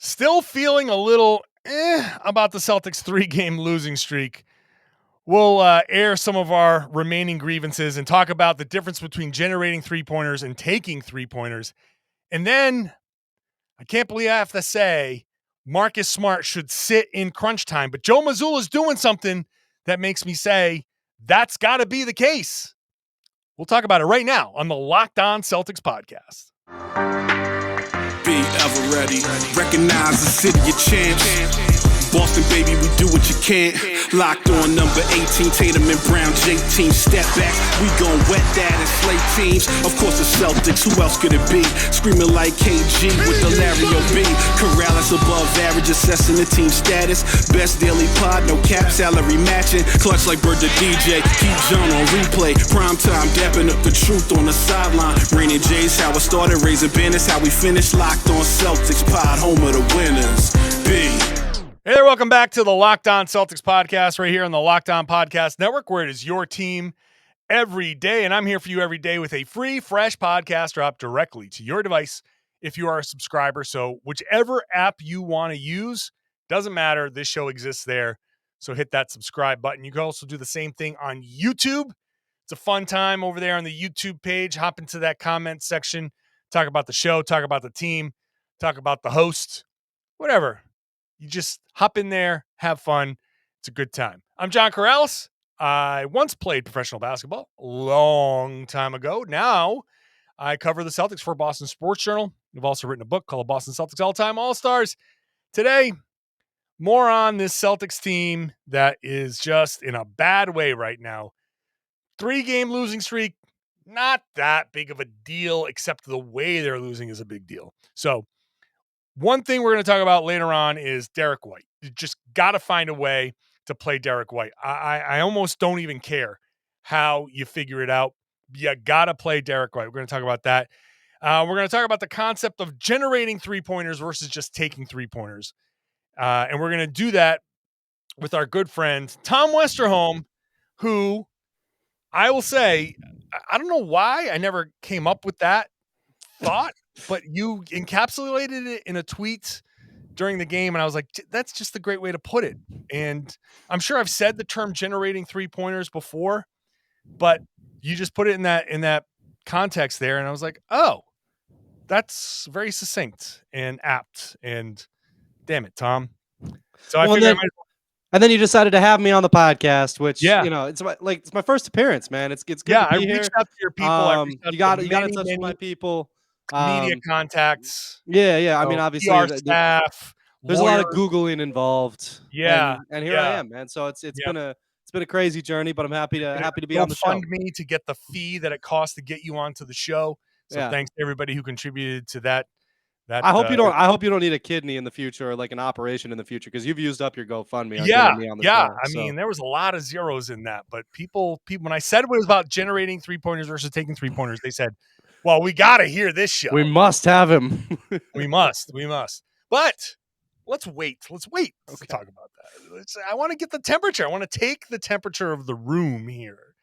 Still feeling a little about the Celtics 3-game losing streak. We'll air some of our remaining grievances and talk about the difference between generating three-pointers and taking three-pointers. And then, I can't believe I have to say, Marcus Smart should sit in crunch time. But Joe Mazzulla's doing something that makes me say that's got to be the case. We'll talk about it right now on the Locked On Celtics podcast. Be ever ready. Recognize the city of champs. Boston, baby, we do what you can't. Locked on number 18, Tatum and Brown, J-team, step back. We gon' wet that and slay teams. Of course the Celtics, who else could it be? Screaming like KG with the Larry O.B. Karalis above average, assessing the team status. Best daily pod, no cap, salary matching. Clutch like Bird the DJ, keep John on replay. Prime time, dapping up the truth on the sideline. Raining J's, how it started, raising banners, how we finished. Locked on Celtics pod, home of the winners. B. Hey there, welcome back to the Locked On Celtics podcast right here on the Locked On Podcast Network, where it is your team every day. And I'm here for you every day with a free, fresh podcast drop directly to your device if you are a subscriber. So whichever app you want to use, doesn't matter. This show exists there. So hit that subscribe button. You can also do the same thing on YouTube. It's a fun time over there on the YouTube page. Hop into that comment section, talk about the show, talk about the team, talk about the host, whatever. You just hop in there, have fun. It's a good time. I'm John Karalis. I once played professional basketball a long time ago. Now I cover the Celtics for Boston Sports Journal. I've also written a book called Boston Celtics All-Time All-Stars. Today, more on this Celtics team that is just in a bad way right now. 3-game losing streak, not that big of a deal, except the way they're losing is a big deal. So, one thing we're going to talk about later on is Derrick White. You just got to find a way to play Derrick White. I almost don't even care how you figure it out. You got to play Derrick White. We're going to talk about that. We're going to talk about the concept of generating three-pointers versus just taking three-pointers. And we're going to do that with our good friend, Tom Westerholm, who I will say, I don't know why I never came up with that thought, but you encapsulated it in a tweet during the game, and I was like, that's just a great way to put it. And I'm sure I've said the term generating three-pointers before, but you just put it in that context there, and I was like, oh, that's very succinct and apt. And damn it, Tom. So I figured and then you decided to have me on the podcast, which it's my first appearance, man. It's good to be here. I reached out to your people. You got to touch with my people. Media contacts. Yeah. I mean, obviously, PR staff. There's a lot of Googling involved. Yeah, and here I am, man. So it's been a crazy journey, but I'm happy to be on the show. Fund me to get the fee that it costs to get you onto the show. So thanks to everybody who contributed to that. I hope you don't need a kidney in the future or like an operation in the future, because you've used up your GoFundMe. On the show, I mean, there was a lot of zeros in that, but people, when I said it was about generating three-pointers versus taking three-pointers, they said, well, we got to hear this show. We must have him. we must. But let's wait to talk about that. I want to get the temperature. I want to take the temperature of the room here,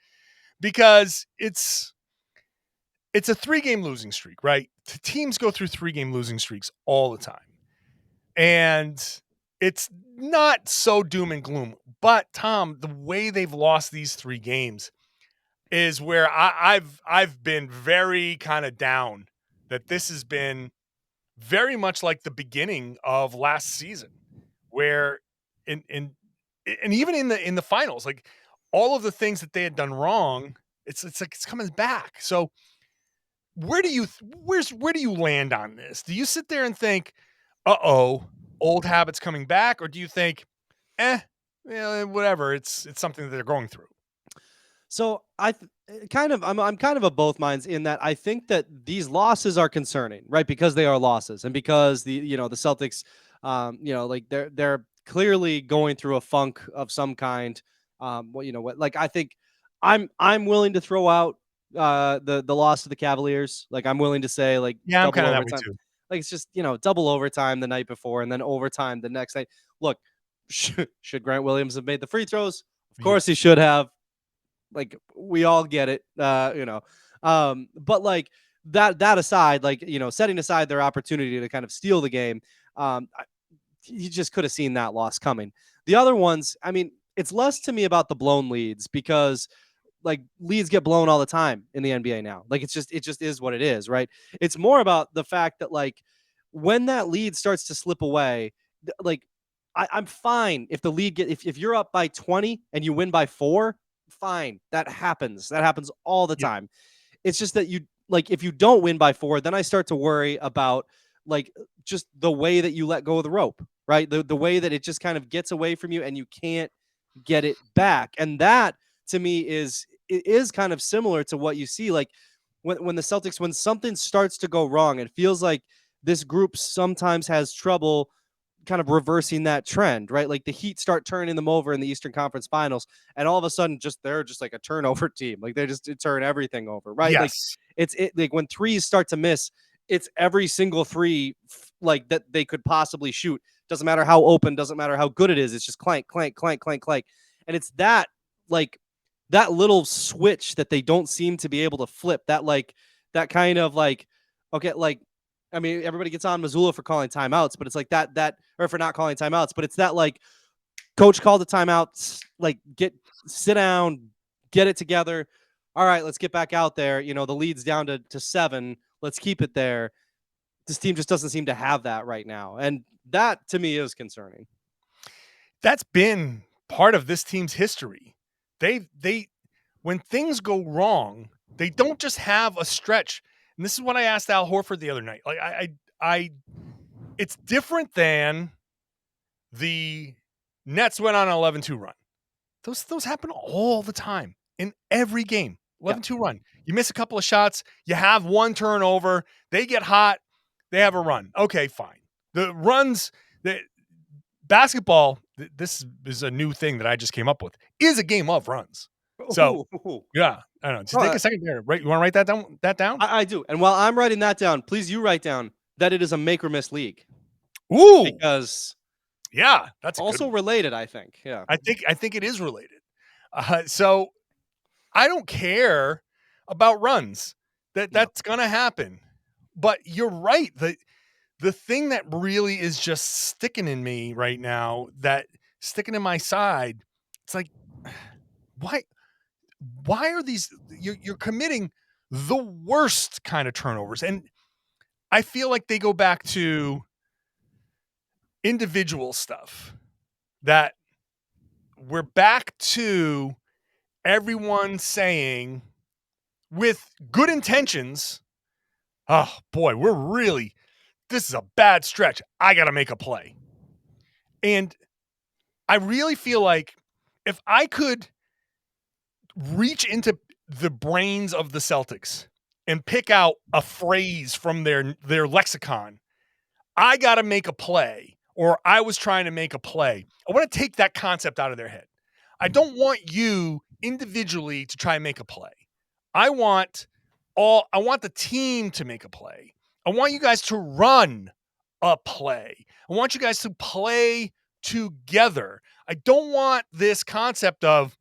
because it's a 3-game losing streak, right? Teams go through 3-game losing streaks all the time. And it's not so doom and gloom. But, Tom, the way they've lost these 3 games is where I've been very kind of down that this has been very much like the beginning of last season, where and even in the finals, like all of the things that they had done wrong, it's like it's coming back. So where do you land on this? Do you sit there and think, old habits coming back, or do you think, whatever, it's something that they're going through? So I'm kind of of both minds in that I think that these losses are concerning, right? Because they are losses, and because the Celtics, they're clearly going through a funk of some kind. I think I'm willing to throw out the loss to the Cavaliers. Like, I'm willing to say, I'm kind of that way too. Like, it's just, double overtime the night before and then overtime the next night. Look, should Grant Williams have made the free throws? Of course he should have. Like, we all get it, but like that aside, setting aside their opportunity to kind of steal the game, You just could have seen that loss coming. The other ones, I mean, it's less to me about the blown leads because like leads get blown all the time in the NBA now. Like it just is what it is, right? It's more about the fact that like when that lead starts to slip away, like I'm fine if the lead if you're up by 20 and you win by 4, fine. That happens. That happens all the time. It's just that you like if you don't win by 4, then I start to worry about like just the way that you let go of the rope, right? The way that it just kind of gets away from you and you can't get it back. And that to me is kind of similar to what you see like when the Celtics, when something starts to go wrong, it feels like this group sometimes has trouble kind of reversing that trend, right? Like the Heat start turning them over in the Eastern Conference Finals, and all of a sudden, they're just like a turnover team. Like they just turn everything over, right? Like Yes. it's like when threes start to miss, it's every single three like that they could possibly shoot. Doesn't matter how open, doesn't matter how good it is. It's just clank, clank, clank, clank, clank, and it's that like that little switch that they don't seem to be able to flip. That kind of like okay, like I mean, everybody gets on Missoula for calling timeouts, but it's like that or for not calling timeouts, but it's that like coach called the timeouts, like sit down, get it together. All right, let's get back out there. You know, the lead's down to 7. Let's keep it there. This team just doesn't seem to have that right now. And that to me is concerning. That's been part of this team's history. They when things go wrong, they don't just have a stretch. And this is what I asked Al Horford the other night. Like I it's different than the Nets went on an 11-2 run. Those happen all the time in every game. 11-2 run. You miss a couple of shots, you have one turnover, they get hot, they have a run. Okay, fine. The runs, basketball, this is a new thing that I just came up with, is a game of runs. So, yeah, I don't know. Just take a second there. Right? You want to write that down? I do. And while I'm writing that down, please you write down that it is a make or miss league. Ooh. Because yeah, that's also related, I think. Yeah. I think it is related. So I don't care about runs. That's going to happen. But you're right. The thing that really is just sticking in me right now, that sticking in my side, it's like, why are these, you're committing the worst kind of turnovers. And I feel like they go back to individual stuff, that we're back to everyone saying with good intentions, oh boy, this is a bad stretch. I got to make a play. And I really feel like if I could reach into the brains of the Celtics and pick out a phrase from their lexicon, I got to make a play, or I was trying to make a play, I want to take that concept out of their head. I don't want you individually to try and make a play. I want the team to make a play. I want you guys to run a play. I want you guys to play together. I don't want this concept of,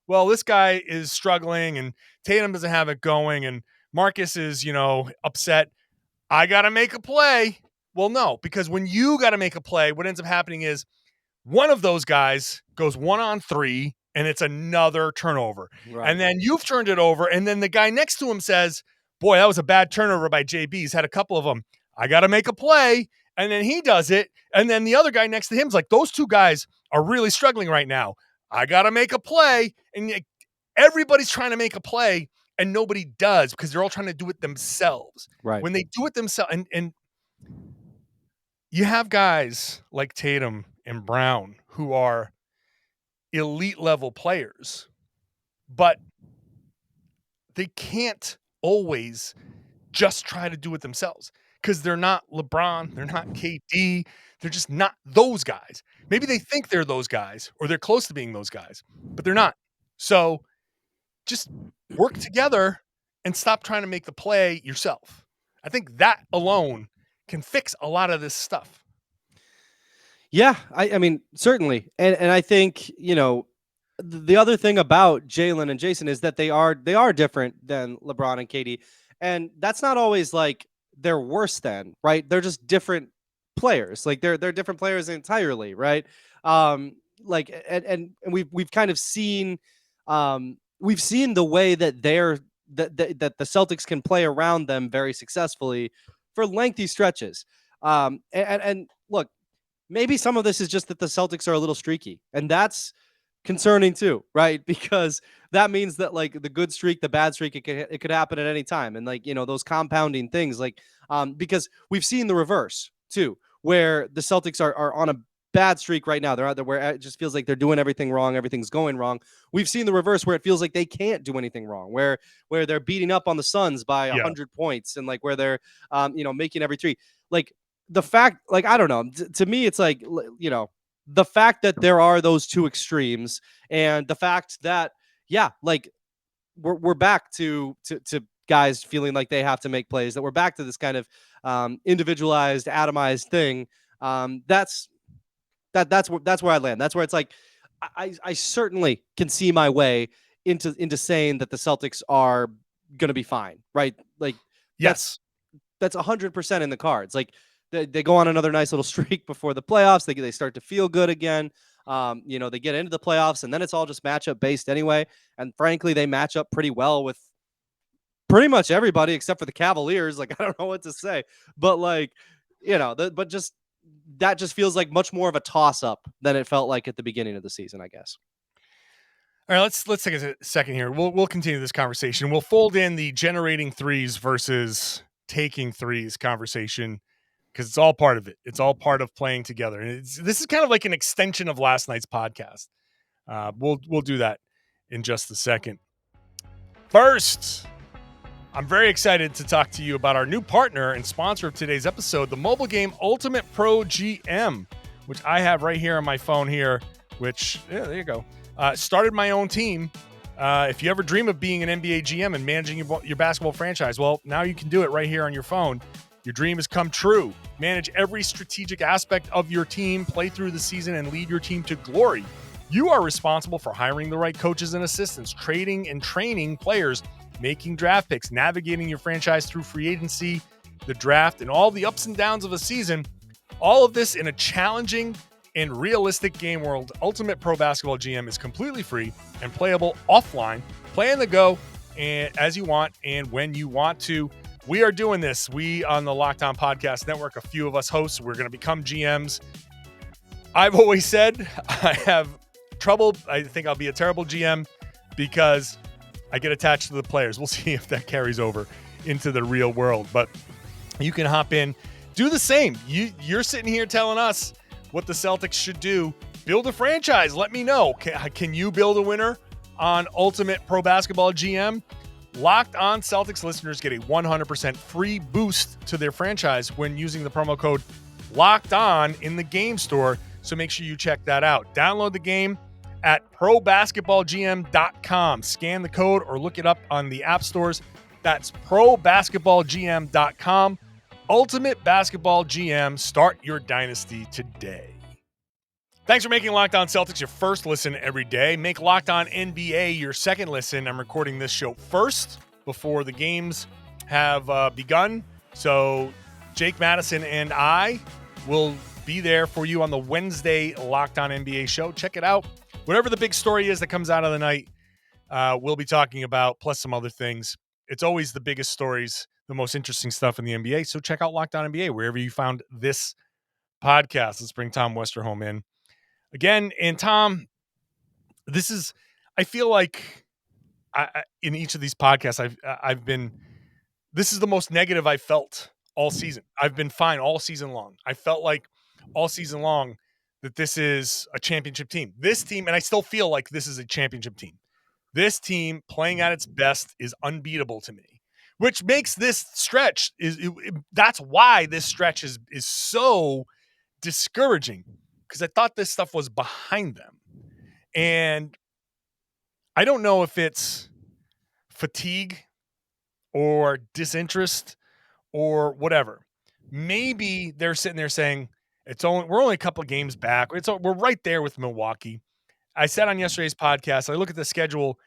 well, this guy is struggling and Tatum doesn't have it going and Marcus is, upset. I got to make a play. Well, no, because when you got to make a play, what ends up happening is one of those guys goes 1-on-3 and it's another turnover. Right. And then you've turned it over. And then the guy next to him says, boy, that was a bad turnover by JB. He's had a couple of them. I got to make a play. And then he does it. And then the other guy next to him is like, those two guys are really struggling right now. I got to make a play. And everybody's trying to make a play and nobody does because they're all trying to do it themselves. Right. When they do it themselves, and you have guys like Tatum and Brown who are elite level players, but they can't always just try to do it themselves because they're not LeBron, they're not KD, they're just not those guys. Maybe they think they're those guys or they're close to being those guys, but they're not. So just work together and stop trying to make the play yourself. I think that alone can fix a lot of this stuff. Yeah, I mean, certainly. And I think, the other thing about Jaylen and Jayson is that they are different than LeBron and KD. And that's not always like they're worse than, right? They're just different players. Like they're different players entirely, right? Like and we've kind of seen we've seen the way that that the Celtics can play around them very successfully for lengthy stretches. And look, maybe some of this is just that the Celtics are a little streaky, and that's concerning too, right? Because that means that like the good streak, the bad streak, it could happen at any time, and like those compounding things, like because we've seen the reverse too, where the Celtics are on a bad streak right now. They're out there where it just feels like they're doing everything wrong, everything's going wrong. We've seen the reverse where it feels like they can't do anything wrong, where they're beating up on the Suns by 100 points, and like where they're making every three. Like the fact, like I don't know, to me it's like the fact that there are those two extremes, and the fact that like we're back to guys feeling like they have to make plays, that we're back to this kind of individualized, atomized thing. That's where I land. That's where it's like I certainly can see my way into saying that the Celtics are going to be fine, right? Like Yes, that's 100% in the cards. Like they go on another nice little streak before the playoffs. They start to feel good again. They get into the playoffs, and then it's all just matchup based anyway. And frankly, they match up pretty well with pretty much everybody except for the Cavaliers. Like I don't know what to say, but like but just that just feels like much more of a toss up than it felt like at the beginning of the season, I guess. All right, let's take a second here. We'll continue this conversation. We'll fold in the generating threes versus taking threes conversation, because it's all part of it. It's all part of playing together. And this is kind of like an extension of last night's podcast. We'll do that in just a second. First, I'm very excited to talk to you about our new partner and sponsor of today's episode, the mobile game Ultimate Pro GM, which I have right here on my phone here, which, there you go. Started my own team. If you ever dream of being an NBA GM and managing your basketball franchise, well, now you can do it right here on your phone. Your dream has come true. Manage every strategic aspect of your team, play through the season, and lead your team to glory. You are responsible for hiring the right coaches and assistants, trading and training players, making draft picks, navigating your franchise through free agency, the draft, and all the ups and downs of a season. All of this in a challenging and realistic game world. Ultimate Pro Basketball GM is completely free and playable offline. Play on the go and as you want and when you want to. We are doing this. We on the Locked On Podcast Network, a few of us hosts, we're going to become GMs. I've always said I have trouble. I think I'll be a terrible GM because I get attached to the players. We'll see if that carries over into the real world. But you can hop in, do the same. You're sitting here telling us what the Celtics should do. Build a franchise. Let me know. Can you build a winner on Ultimate Pro Basketball GM? Locked On Celtics listeners get a 100% free boost to their franchise when using the promo code Locked On in the game store. So make sure you check that out. Download the game at probasketballgm.com. Scan the code or look it up on the app stores. That's probasketballgm.com. Ultimate Basketball GM. Start your dynasty today. Thanks for making Locked On Celtics your first listen every day. Make Locked On NBA your second listen. I'm recording this show first before the games have begun. So Jake Madison and I will be there for you on the Wednesday Locked On NBA show. Check it out. Whatever the big story is that comes out of the night, we'll be talking about, plus some other things. It's always the biggest stories, the most interesting stuff in the NBA. So check out Locked On NBA wherever you found this podcast. Let's bring Tom Westerholm in again. And Tom, I feel like in each of these podcasts, I've been, this is the most negative I felt all season. I've been fine all season long. I felt like all season long that this is a championship team. This team, and I still feel like this is a championship team. This team playing at its best is unbeatable to me, which makes this stretch that's why this stretch is so discouraging, because I thought this stuff was behind them. And I don't know if it's fatigue or disinterest or whatever. Maybe they're sitting there saying, we're only a couple of games back. We're right there with Milwaukee. I said on yesterday's podcast, I look at the schedule,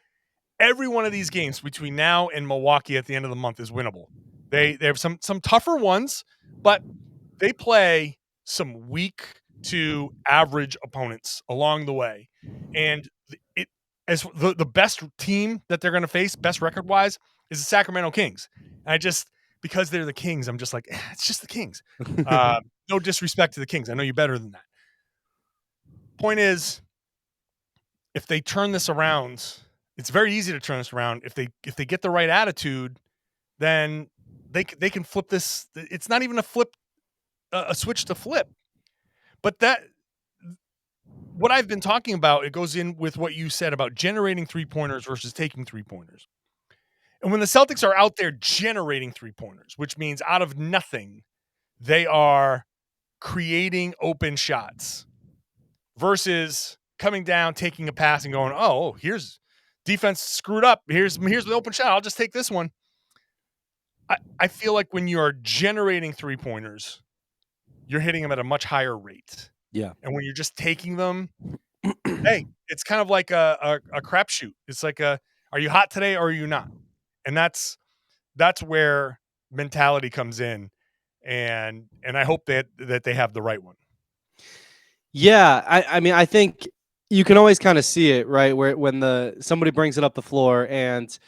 every one of these games between now and Milwaukee at the end of the month is winnable. They have some tougher ones, but they play some weak to average opponents along the way. And it as the best team that they're going to face, best record wise, is the Sacramento Kings. And I just, because they're the Kings, I'm just like, it's just the Kings. No disrespect to the Kings. I know you're better than that. Point is, if they turn this around, it's very easy to turn this around. If they get the right attitude, then they can flip this. It's not even a switch to flip. But that, what I've been talking about, it goes in with what you said about generating 3-pointers versus taking 3-pointers. And when the Celtics are out there generating 3-pointers, which means out of nothing, they are creating open shots versus coming down, taking a pass and going, oh, here's defense screwed up. Here's the open shot. I'll just take this one. I feel like when you are generating 3-pointers, you're hitting them at a much higher rate. Yeah. And when you're just taking them, hey, it's kind of like a crapshoot. It's like are you hot today or are you not? And that's where mentality comes in. And I hope that they have the right one. Yeah, I mean, I think you can always kind of see it, right? Where when somebody brings it up the floor and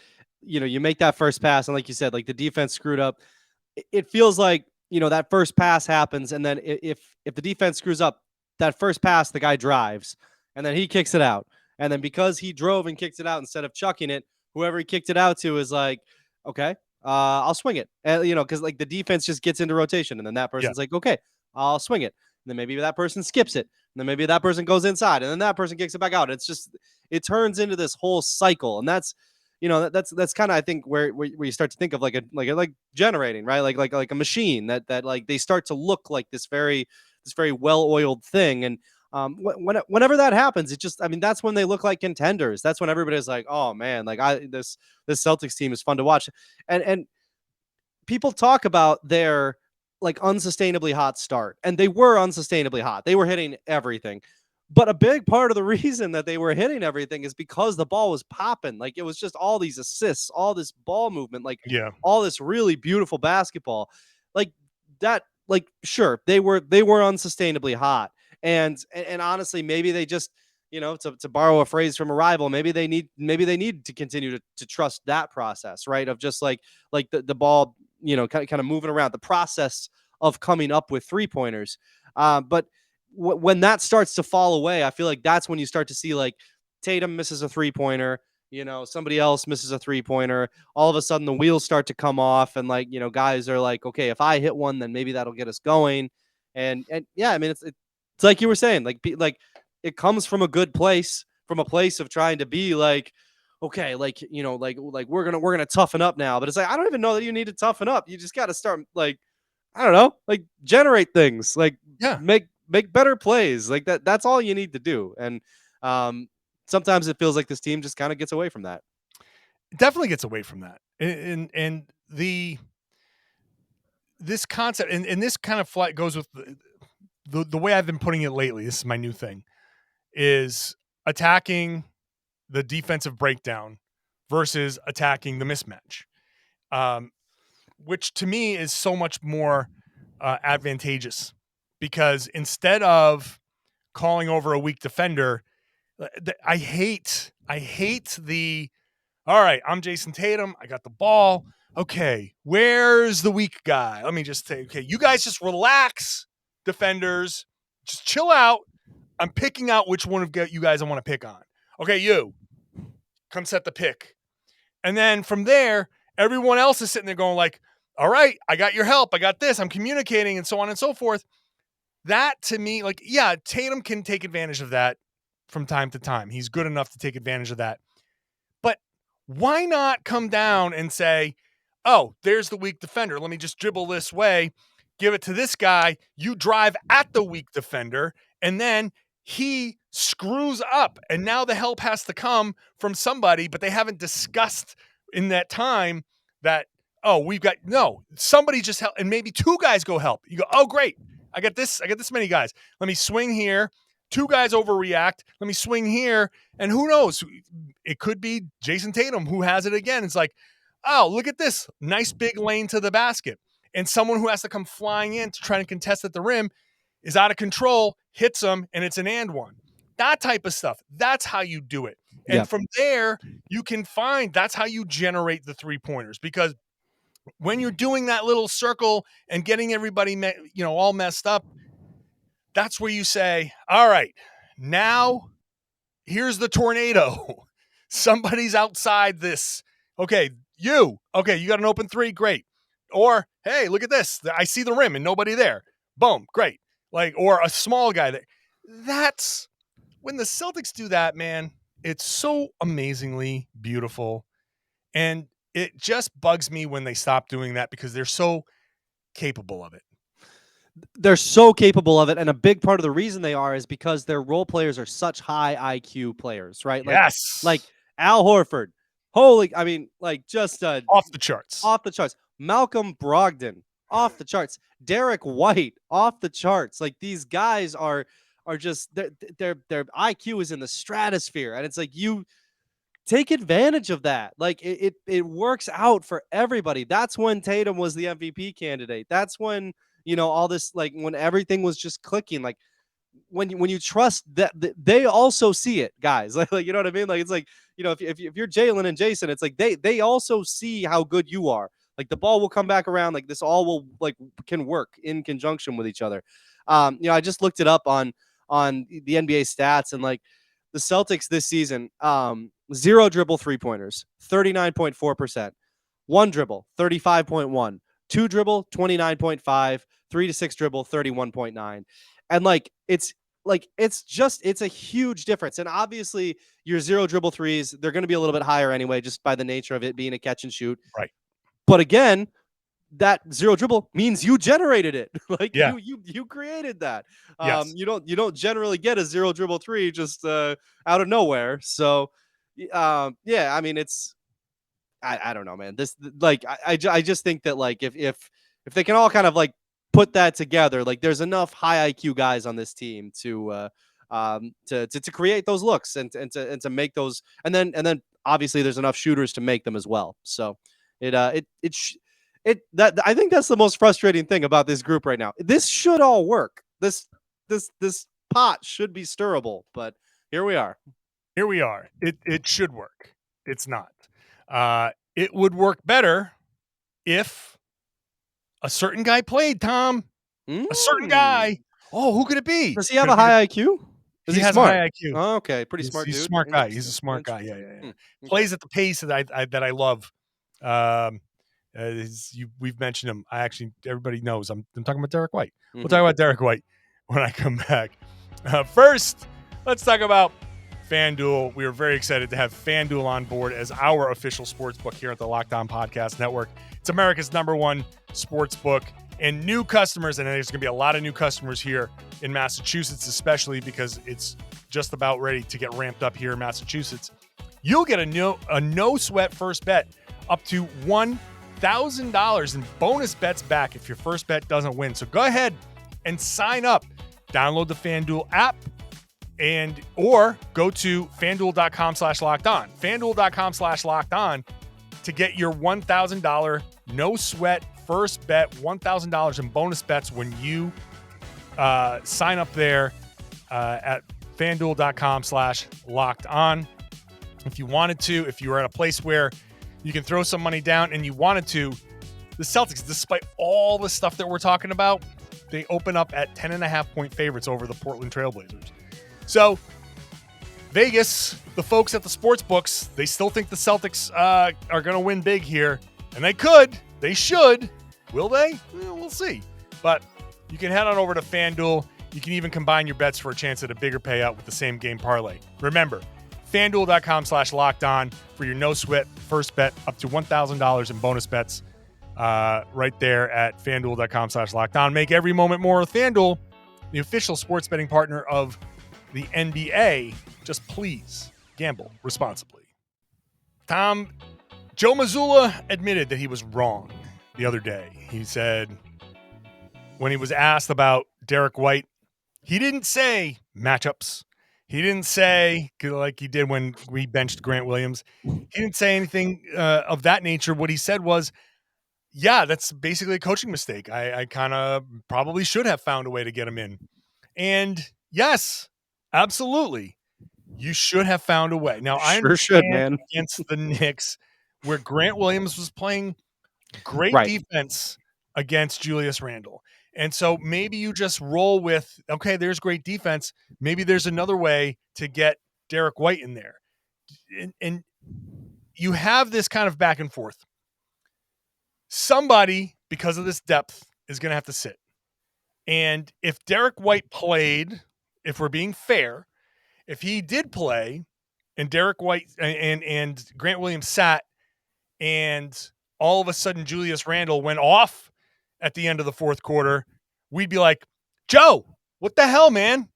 you make that first pass, and like you said, like the defense screwed up. It feels like that first pass happens, and then if the defense screws up, that first pass, the guy drives, and then he kicks it out, and then because he drove and kicked it out instead of chucking it, whoever he kicked it out to is like, okay, I'll swing it, and because like the defense just gets into rotation, and then that person's like, okay, I'll swing it. And then maybe that person skips it. And then maybe that person goes inside. And then that person kicks it back out. It's just, it turns into this whole cycle. And that's, that's kind of, I think, where you start to think of like generating, right? Like a machine that like they start to look like this very well-oiled thing. And whenever that happens, it just, I mean, that's when they look like contenders. That's when everybody's like, oh man, like this Celtics team is fun to watch. And people talk about their like unsustainably hot start, and they were unsustainably hot. They were hitting everything, but a big part of the reason that they were hitting everything is because the ball was popping. Like it was just all these assists, all this ball movement, like all this really beautiful basketball, like that. Like sure, they were unsustainably hot, and honestly, maybe they just to borrow a phrase from a rival, maybe they need to continue to trust that process, right? Of just like the ball, kind of moving around, the process of coming up with 3-pointers. But when that starts to fall away, I feel like that's when you start to see like Tatum misses a 3-pointer, somebody else misses a 3-pointer. All of a sudden the wheels start to come off, and like, guys are like, okay, if I hit one, then maybe that'll get us going. And yeah, I mean, it's like you were saying, like it comes from a good place, from a place of trying to be like, okay, like, like we're gonna toughen up now. But it's like, I don't even know that you need to toughen up. You just got to start, like, I don't know, like generate things, like make better plays, like that's all you need to do. And sometimes it feels like this team just kind of gets away from that. It definitely gets away from that. And this concept, and this kind of goes with the way I've been putting it lately. This is my new thing, is attacking the defensive breakdown versus attacking the mismatch, which to me is so much more advantageous, because instead of calling over a weak defender, I hate the, all right, I'm Jayson Tatum, I got the ball. Okay, where's the weak guy? Let me just say, okay, you guys just relax, defenders. Just chill out. I'm picking out which one of you guys I want to pick on. Okay, you come set the pick. And then from there, everyone else is sitting there going like, all right, I got your help. I got this. I'm communicating, and so on and so forth. That to me, like, yeah, Tatum can take advantage of that from time to time. He's good enough to take advantage of that. But why not come down and say, oh, there's the weak defender. Let me just dribble this way, give it to this guy. You drive at the weak defender, and then he screws up. And now the help has to come from somebody, but they haven't discussed in that time that, oh, somebody just help, and maybe 2 guys go help. You go, oh, great. I got this many guys. Let me swing here. 2 guys overreact. Let me swing here. And who knows? It could be Jayson Tatum who has it again. It's like, oh, look at this. Nice big lane to the basket. And someone who has to come flying in to try and contest at the rim, is out of control, hits him, and it's an and one. That type of stuff. That's how you do it. And from there, you can find that's how you generate the 3-pointers, because when you're doing that little circle and getting everybody, all messed up, that's where you say, all right, now here's the tornado. Somebody's outside this. Okay, you got an open 3, great. Or, hey, look at this. I see the rim and nobody there. Boom, great. Or a small guy there. That's when the Celtics do that, man. It's so amazingly beautiful. And it just bugs me when they stop doing that, because they're so capable of it. They're so capable of it, and a big part of the reason they are is because their role players are such high IQ players, right? Yes. Like Al Horford. Just off the charts. Off the charts. Malcolm Brogdon, off the charts. Derrick White, off the charts. Like, these guys are just their IQ is in the stratosphere, and it's like, you take advantage of that. Like, it works out for everybody. That's when Tatum was the MVP candidate. That's when, all this, like, when everything was just clicking. Like, when you trust that they also see it, guys. Like, you know what I mean? Like, it's like, if you're Jaylen and Jayson, it's like they also see how good you are. Like, the ball will come back around. Like, this all will, like, can work in conjunction with each other. I just looked it up on the NBA stats, and like, the Celtics this season, 0 dribble 3-pointers, 39.4%. 1 dribble, 35.1. 2 dribble, 29.5. 3 to 6 dribble, 31.9. And it's a huge difference. And obviously, your 0 dribble threes, they're going to be a little bit higher anyway, just by the nature of it being a catch and shoot. Right. But again, that 0 dribble means you generated it. You created that. Yes. You don't generally get a 0 dribble 3 just out of nowhere. So I mean, it's, I don't know, man. This, like, I just think that, like, if they can all kind of, like, put that together, like, there's enough high IQ guys on this team to create those looks and to make those, and then obviously there's enough shooters to make them as well. So I think that's the most frustrating thing about this group right now. This should all work. This pot should be stirrable, but here we are. It should work. It's not. It would work better if a certain guy played, Tom. A certain guy. Oh, who could it be? Does he have a high IQ? He has smart? A high IQ. Oh, okay, pretty smart dude. He's a smart guy. He's a smart guy. Yeah. Okay. Plays at the pace that I love. We've mentioned him. Everybody knows I'm talking about Derrick White. We'll talk about Derrick White when I come back. First, let's talk about FanDuel. We are very excited to have FanDuel on board as our official sportsbook here at the Locked On Podcast Network. It's America's #1 sportsbook, and new customers, and there's going to be a lot of new customers here in Massachusetts, especially because it's just about ready to get ramped up here in Massachusetts. You'll get a no sweat first bet up to $1,000 in bonus bets back if your first bet doesn't win. So go ahead and sign up. Download the FanDuel app or go to FanDuel.com/lockedon. FanDuel.com/lockedon to get your $1,000 no sweat first bet, $1,000 in bonus bets when you sign up there at FanDuel.com/lockedon. If you wanted to, if you were at a place where you can throw some money down and you wanted to, the Celtics, despite all the stuff that we're talking about, they open up at 10.5-point favorites over the Portland Trailblazers. So Vegas, the folks at the sports books, they still think the Celtics are going to win big here, and they could, they should. Will they? We'll see. But you can head on over to FanDuel. You can even combine your bets for a chance at a bigger payout with the same game parlay. Remember, FanDuel.com/lockedon for your no sweat first bet up to $1,000 in bonus bets right there at FanDuel.com/lockedon. Make every moment more with FanDuel, the official sports betting partner of the NBA. Just please gamble responsibly. Tom, Joe Mazzulla admitted that he was wrong the other day. He said when he was asked about Derrick White, he didn't say matchups. He didn't say, like he did when we benched Grant Williams, he didn't say anything of that nature. What he said was, yeah, that's basically a coaching mistake. I kind of probably should have found a way to get him in. And yes, absolutely. You should have found a way. Now, I Sure should, understand man. against the Knicks where Grant Williams was playing great Right. defense against Julius Randle. And so maybe you just roll with, okay, there's great defense. Maybe there's another way to get Derrick White in there. And you have this kind of back and forth. Somebody, because of this depth, is going to have to sit. And if Derrick White played, if we're being fair, if he did play and Derrick White and Grant Williams sat and all of a sudden Julius Randle went off at the end of the fourth quarter, we'd be like, Joe, what the hell, man?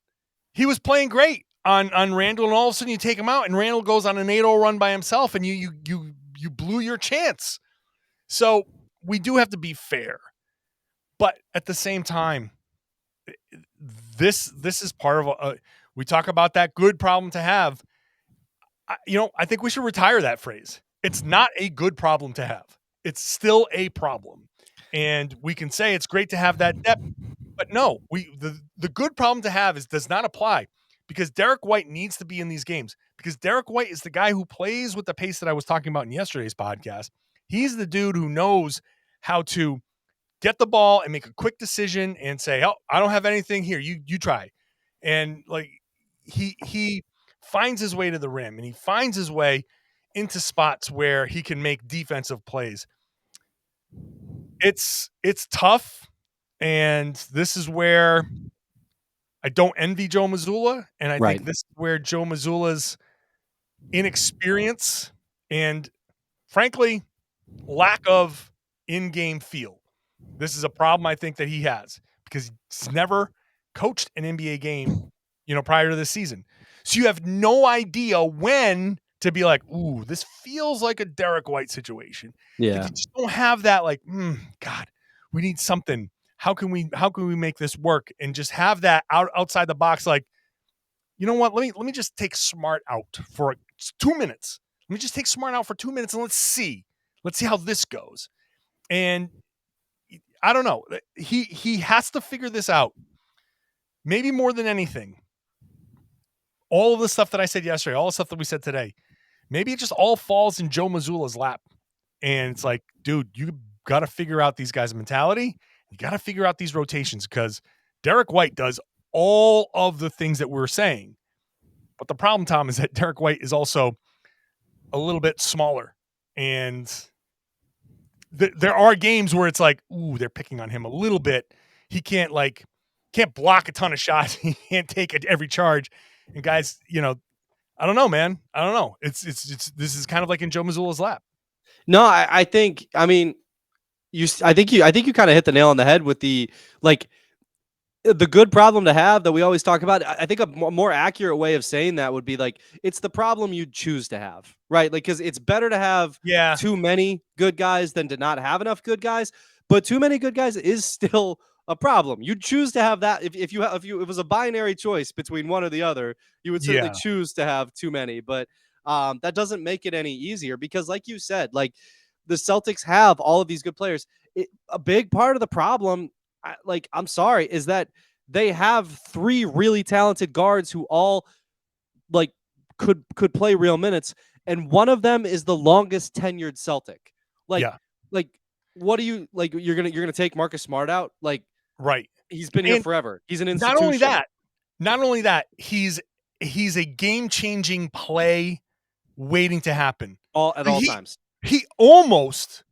He was playing great on Randle, and all of a sudden you take him out and Randle goes on an 8-0 run by himself and you blew your chance. So we do have to be fair. But at the same time, this is part of we talk about that good problem to have. I think we should retire that phrase. It's not a good problem to have. It's still a problem. And we can say it's great to have that depth, but no, the good problem to have does not apply because Derrick White needs to be in these games because Derrick White is the guy who plays with the pace that I was talking about in yesterday's podcast. He's the dude who knows how to get the ball and make a quick decision and say, "Oh, I don't have anything here. You try." And like he finds his way to the rim and he finds his way into spots where he can make defensive plays. It's tough, and this is where I don't envy Joe Mazzulla, and I think this is where Joe Mazzulla's inexperience and frankly lack of in-game feel. This is a problem I think that he has because he's never coached an NBA game, prior to this season. So you have no idea when to be like, ooh, this feels like a Derrick White situation. Yeah. Like you just don't have that like, God, we need something. How can we make this work? And just have that outside the box, like, you know what? Let me just take Smart out for 2 minutes. Let me just take Smart out for 2 minutes and let's see how this goes. And I don't know. He has to figure this out. Maybe more than anything. All of the stuff that I said yesterday, all the stuff that we said today, maybe it just all falls in Joe Mazzulla's lap. And it's like, dude, you got to figure out these guys' mentality. You got to figure out these rotations because Derrick White does all of the things that we're saying. But the problem, Tom, is that Derrick White is also a little bit smaller. And there are games where it's like, ooh, they're picking on him a little bit. He can't block a ton of shots. He can't take every charge. And guys, I don't know, man. I don't know. It's this is kind of like in Joe Mazzulla's lap. No, I think you kind of hit the nail on the head with the good problem to have that we always talk about. I think a more accurate way of saying that would be like, it's the problem you choose to have, right? Like, because it's better to have too many good guys than to not have enough good guys. But too many good guys is still a problem. You choose to have that. If it was a binary choice between one or the other, you would certainly choose to have too many. But that doesn't make it any easier because, like you said, like the Celtics have all of these good players. A big part of the problem, I'm sorry, is that they have 3 really talented guards who all could play real minutes, and one of them is the longest tenured Celtic. What do you like? You're gonna take Marcus Smart out? Right. He's been here forever. He's an institution. Not only that, he's a game-changing play waiting to happen at all times. He almost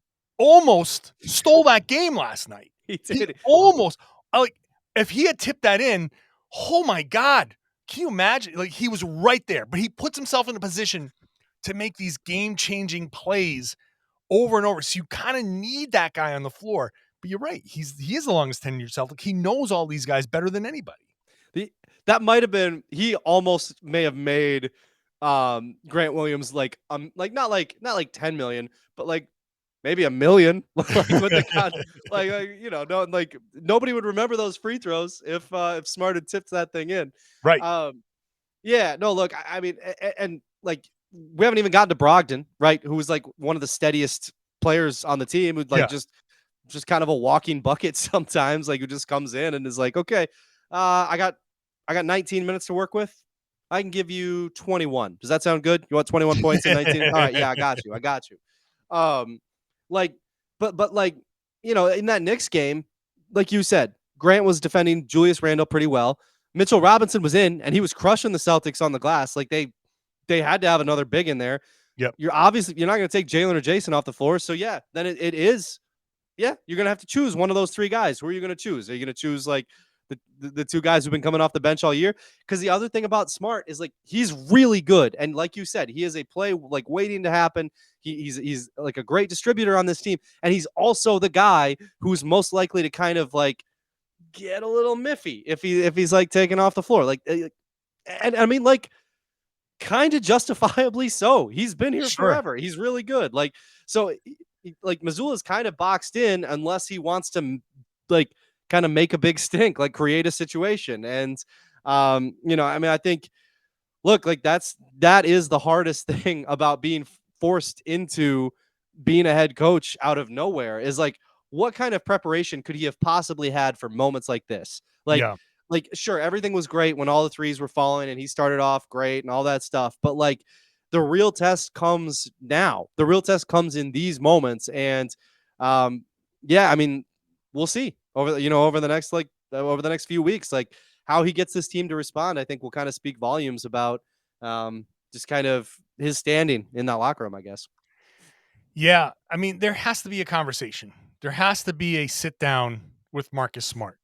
stole that game last night. He did. He almost. If he had tipped that in, oh my God. Can you imagine? Like, he was right there, but he puts himself in a position to make these game-changing plays over and over. So you kind of need that guy on the floor. But you're right. He is the longest tenured Celtic. He knows all these guys better than anybody. That might have been. He almost may have made Grant Williams not like 10 million, but like maybe $1 million. Nobody would remember those free throws if Smart had tipped that thing in. Right. Yeah. No. Look. I mean, and we haven't even gotten to Brogdon, right? Who was like one of the steadiest players on the team. Who just just kind of a walking bucket sometimes, like who just comes in and is like, okay, I got 19 minutes to work with. I can give you 21. Does that sound good? You want 21 points in 19? All right, yeah, I got you. Like, but like, in that Knicks game, like you said, Grant was defending Julius Randle pretty well. Mitchell Robinson was in, and he was crushing the Celtics on the glass. Like they had to have another big in there. Yep. You're not going to take Jaylen or Jayson off the floor. So yeah, then it is. Yeah, you're going to have to choose one of those three guys. Who are you going to choose? Are you going to choose like the two guys who've been coming off the bench all year? Because the other thing about Smart is like he's really good, and like you said, he is a play like waiting to happen. He's like a great distributor on this team, and he's also the guy who's most likely to kind of like get a little miffy if he's like taken off the floor. Like, and I mean, like, kind of justifiably so. He's been here forever. He's really good. Like, so like Mazzulla's kind of boxed in unless he wants to like kind of make a big stink, like create a situation. And I mean, I think look, like that is the hardest thing about being forced into being a head coach out of nowhere is like, what kind of preparation could he have possibly had for moments like this? Like, sure, everything was great when all the threes were falling and he started off great and all that stuff. But like the real test comes now. The real test comes in these moments. And yeah, I mean, we'll see over the next few weeks, like how he gets this team to respond, I think will kind of speak volumes about just kind of his standing in that locker room, I guess. Yeah. I mean, there has to be a conversation. There has to be a sit down with Marcus Smart.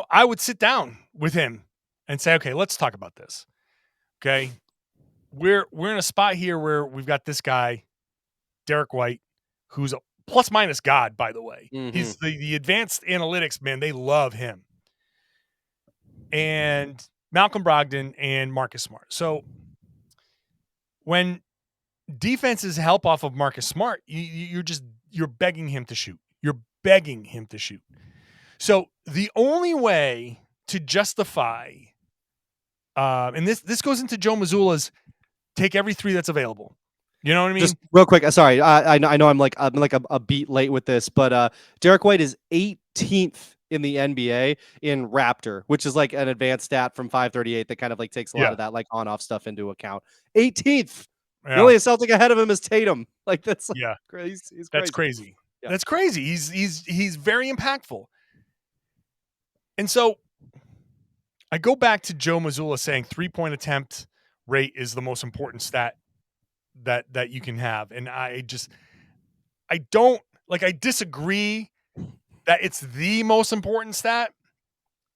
I would sit down with him and say, okay, let's talk about this. Okay. We're in a spot here where we've got this guy, Derrick White, who's a plus minus god, by the way. Mm-hmm. He's the advanced analytics, man. They love him. And Malcolm Brogdon and Marcus Smart. So when defenses help off of Marcus Smart, you're begging him to shoot. You're begging him to shoot. So the only way to justify, and this goes into Joe Mazzulla's take every three that's available. You know what I mean? Just real quick. Sorry, I know I'm like a beat late with this, but Derrick White is 18th in the NBA in Raptor, which is like an advanced stat from 538 that kind of like takes a lot of that like on-off stuff into account. 18th. Yeah. The only Celtic ahead of him is Tatum. Like that's like, crazy. That's crazy. Yeah. That's crazy. He's very impactful. And so I go back to Joe Mazzulla saying 3-point attempt rate is the most important stat that you can have. And I disagree that it's the most important stat.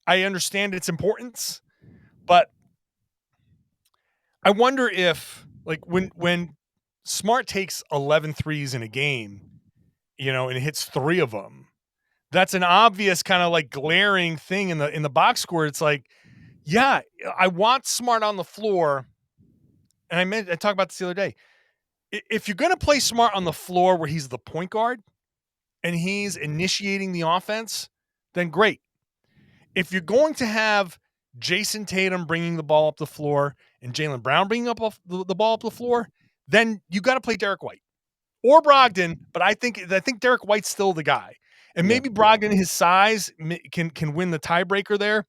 I understand its importance, but I wonder if like when Smart takes 11 threes in a game, and hits 3 of them, that's an obvious kind of like glaring thing in the box score. It's like, yeah, I want Smart on the floor. And I talked about this the other day. If you're going to play Smart on the floor where he's the point guard and he's initiating the offense, then great. If you're going to have Jayson Tatum bringing the ball up the floor and Jaylen Brown bringing up the ball up the floor, then you got to play Derrick White or Brogdon. But I think Derrick White's still the guy. And maybe Brogdon, his size, can win the tiebreaker there.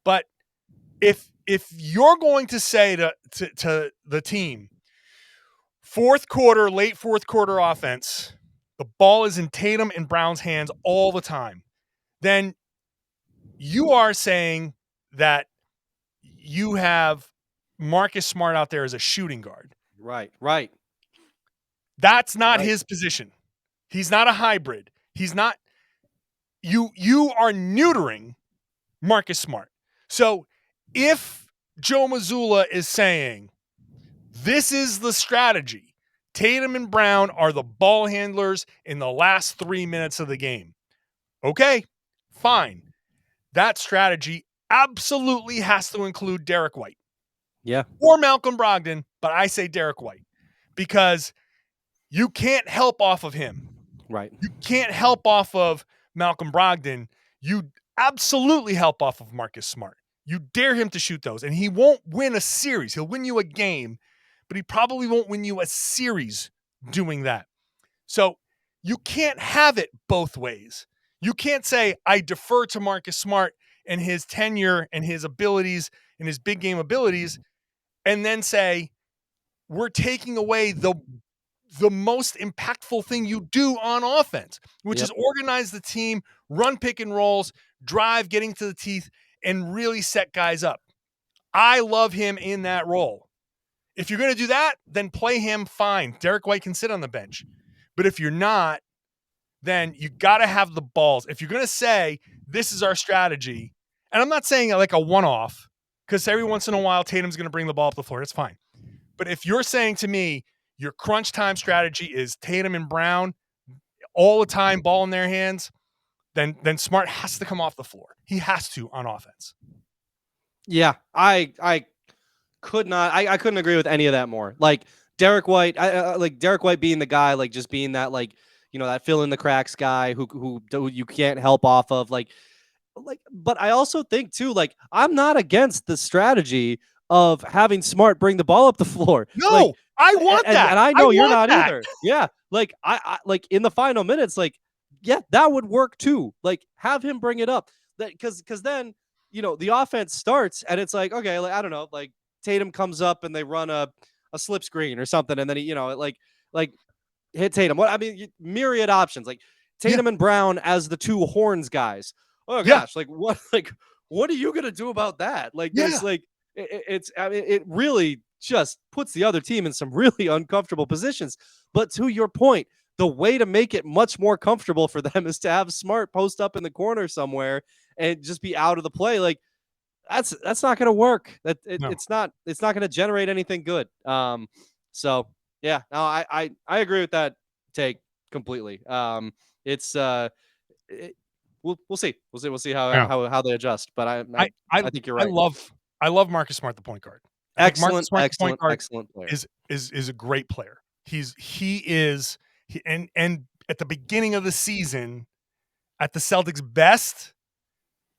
But if you're going to say to the team, late fourth quarter offense, the ball is in Tatum and Brown's hands all the time, then you are saying that you have Marcus Smart out there as a shooting guard. Right. That's not his position. He's not a hybrid. He's not. You are neutering Marcus Smart. So if Joe Mazzulla is saying this is the strategy, Tatum and Brown are the ball handlers in the last 3 minutes of the game. Okay, fine. That strategy absolutely has to include Derrick White. Yeah. Or Malcolm Brogdon, but I say Derrick White because you can't help off of him. Right. You can't help off of Malcolm Brogdon. You absolutely help off of Marcus Smart. You dare him to shoot those, and he won't win a series. He'll win you a game, but he probably won't win you a series doing that. So You can't have it both ways. You can't say, I defer to Marcus Smart and his tenure and his abilities and his big game abilities, and then say, we're taking away the most impactful thing you do on offense, which is organize the team, run pick and rolls, drive, getting to the teeth, and really set guys up. I love him in that role. If you're going to do that, then play him fine. Derrick White can sit on the bench. But if you're not, then you got to have the balls. If you're going to say, this is our strategy, and I'm not saying like a one-off, because every once in a while, Tatum's going to bring the ball up the floor. That's fine. But if you're saying to me, your crunch time strategy is Tatum and Brown all the time, ball in their hands, then Smart has to come off the floor. He has to on offense. Yeah, I could not. I couldn't agree with any of that more. Like Derrick White, like Derrick White being the guy, like just being that, like, you know, that fill in the cracks guy who you can't help off of, like. But I also think too, like, I'm not against the strategy of having Smart bring the ball up the floor. No, like, I want that, and I know you're not that. either. Yeah, like I like in the final minutes, like, yeah, that would work too. Like, have him bring it up, that because then, you know, the offense starts and it's like, okay, like, I don't know, like Tatum comes up and they run a slip screen or something, and then he, you know, like hit Tatum. What I mean, myriad options, like Tatum and Brown as the two horns guys. Oh gosh, like what are you gonna do about that? Like, there's like it's I mean, it really just puts the other team in some really uncomfortable positions. But to your point, the way to make it much more comfortable for them is to have Smart post up in the corner somewhere and just be out of the play. Like, that's not going to work. It's not going to generate anything good. So yeah, no, I agree with that take completely. It's we'll see. We'll see how they adjust. But I think you're right. I love Marcus Smart, the point guard. Excellent player. Is a great player. And at the beginning of the season, at the Celtics' best,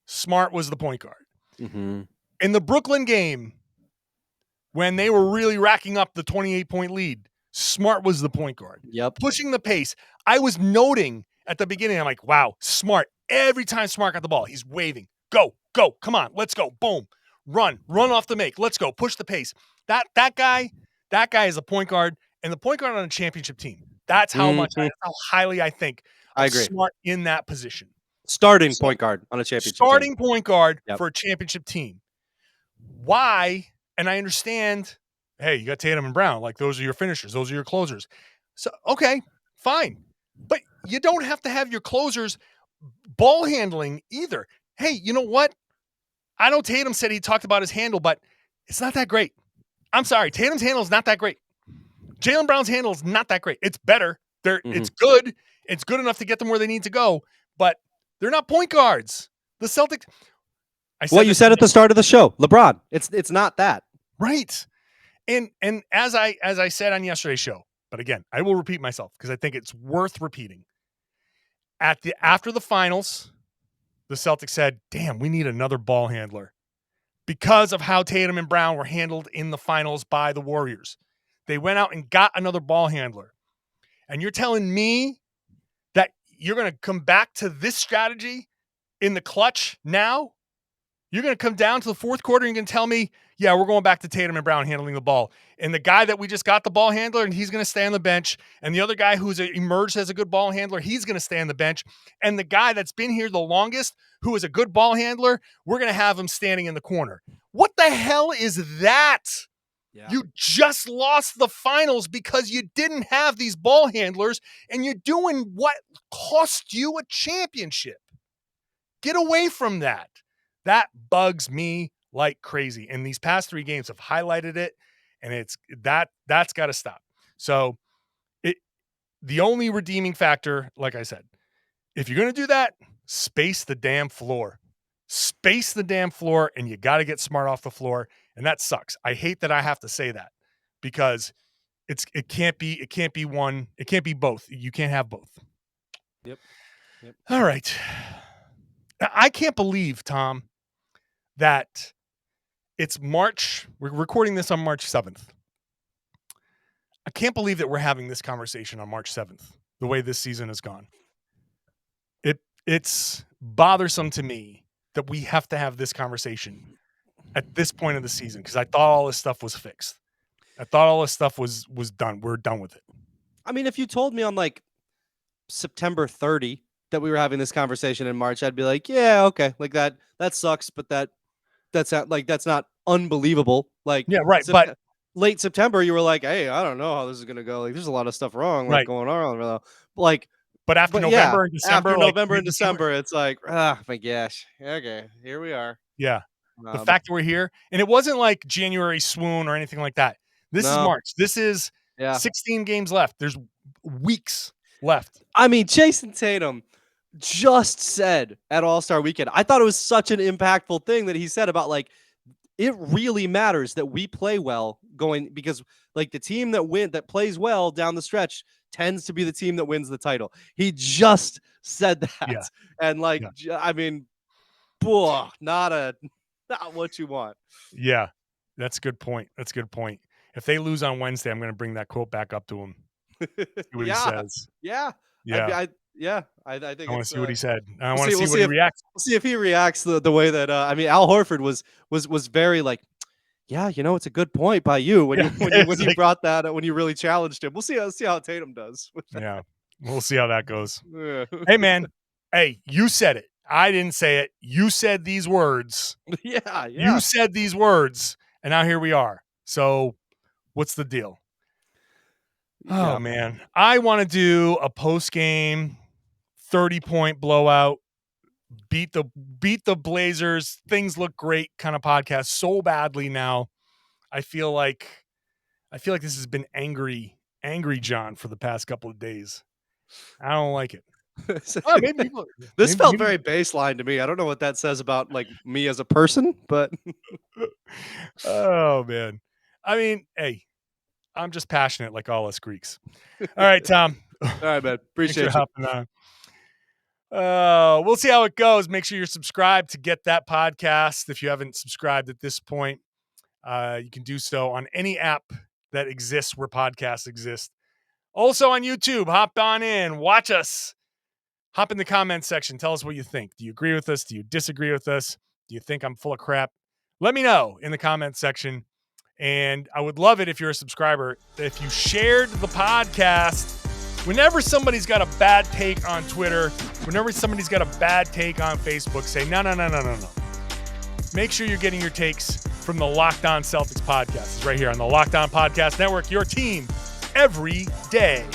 Smart was the point guard. Mm-hmm. In the Brooklyn game, when they were really racking up the 28-point lead, Smart was the point guard. Yep. Pushing the pace. I was noting at the beginning, I'm like, wow, Smart. Every time Smart got the ball, he's waving. Go, come on, let's go. Boom. Run off the make. Let's go. Push the pace. That guy is a point guard, and the point guard on a championship team. That's how how highly I think I agree. Smart in that position. Starting point guard on a championship team. Point guard Yep. for a championship team. Why? And I understand, hey, you got Tatum and Brown. Like, those are your finishers. Those are your closers. So, okay, fine. But you don't have to have your closers ball handling either. Hey, you know what? I know Tatum said he talked about his handle, but it's not that great. I'm sorry. Tatum's handle is not that great. Jaylen Brown's handle is not that great. It's better. It's good. It's good enough to get them where they need to go, but they're not point guards. The Celtics. You said at the start of the show, LeBron. It's not that. Right. And as I said on yesterday's show, but again, I will repeat myself because I think it's worth repeating. After the finals, the Celtics said, damn, we need another ball handler because of how Tatum and Brown were handled in the finals by the Warriors. They went out and got another ball handler. And you're telling me that you're going to come back to this strategy in the clutch now? You're going to come down to the fourth quarter and you're going to tell me, yeah, we're going back to Tatum and Brown handling the ball. And the guy that we just got the ball handler, and he's going to stay on the bench. And the other guy who's emerged as a good ball handler, he's going to stay on the bench. And the guy that's been here the longest, who is a good ball handler, we're going to have him standing in the corner. What the hell is that? Yeah. You just lost the finals because you didn't have these ball handlers, and you're doing what cost you a championship. Get away from that. That bugs me like crazy. And these past 3 games have highlighted it, and that's got to stop. So the only redeeming factor, like I said, if you're going to do that, space the damn floor. Space the damn floor, and you got to get Smart off the floor. And that sucks. I hate that I have to say that because it can't be one. It can't be both. You can't have both. Yep. All right. I can't believe, Tom, that it's March. We're recording this on March 7th. I can't believe that we're having this conversation on March 7th. the way this season has gone. It's bothersome to me that we have to have this conversation at this point of the season, because I thought all this stuff was fixed. I thought all this stuff was done. We're done with it. I mean, if you told me on like September 30 that we were having this conversation in March, I'd be like, yeah, okay, like that sucks, but that's not unbelievable. Like, yeah, right. But late September, you were like, hey, I don't know how this is gonna go. Like, there's a lot of stuff wrong, like, right, going on. Like, but after November and December, after November and December, it's like, my gosh, okay, here we are. Yeah, the fact that we're here, and it wasn't like January swoon or anything like that. This is March. This is 16 games left. There's weeks left. I mean, Jayson Tatum just said at All-Star Weekend, I thought it was such an impactful thing that he said about, like, it really matters that we play well going, because like the team that plays well down the stretch tends to be the team that wins the title. He just said that. Yeah. And like, I mean, not what you want. Yeah, that's a good point. That's a good point. If they lose on Wednesday, I'm going to bring that quote back up to him. See what he says. Yeah. Yeah. I think I want to see what he said. I we'll want to see what he reacts. We'll see if he reacts the way that I mean, Al Horford was very like, yeah, it's a good point by you when you brought that, when you really challenged him. We'll see how Tatum does. Yeah, we'll see how that goes. Hey man, hey, you said it. I didn't say it. You said these words. Yeah. You said these words, and now here we are. So, what's the deal? Oh man, I want to do a post-game 30-point blowout, beat the Blazers, things look great kind of podcast so badly now. I feel like this has been angry John for the past couple of days. I don't like it. This felt very baseline to me. I don't know what that says about like me as a person, but oh man. I mean, hey, I'm just passionate like all us Greeks. All right, Tom. All right, man. Appreciate you hopping on. We'll see how it goes. Make sure you're subscribed to get that podcast. If you haven't subscribed at this point, you can do so on any app that exists where podcasts exist. Also on YouTube, hop on in, watch us. Hop in the comments section. Tell us what you think. Do you agree with us? Do you disagree with us? Do you think I'm full of crap? Let me know in the comments section. And I would love it if you're a subscriber, if you shared the podcast. Whenever somebody's got a bad take on Twitter, whenever somebody's got a bad take on Facebook, say, no. Make sure you're getting your takes from the Locked On Celtics podcast. It's right here on the Locked On Podcast Network, your team every day.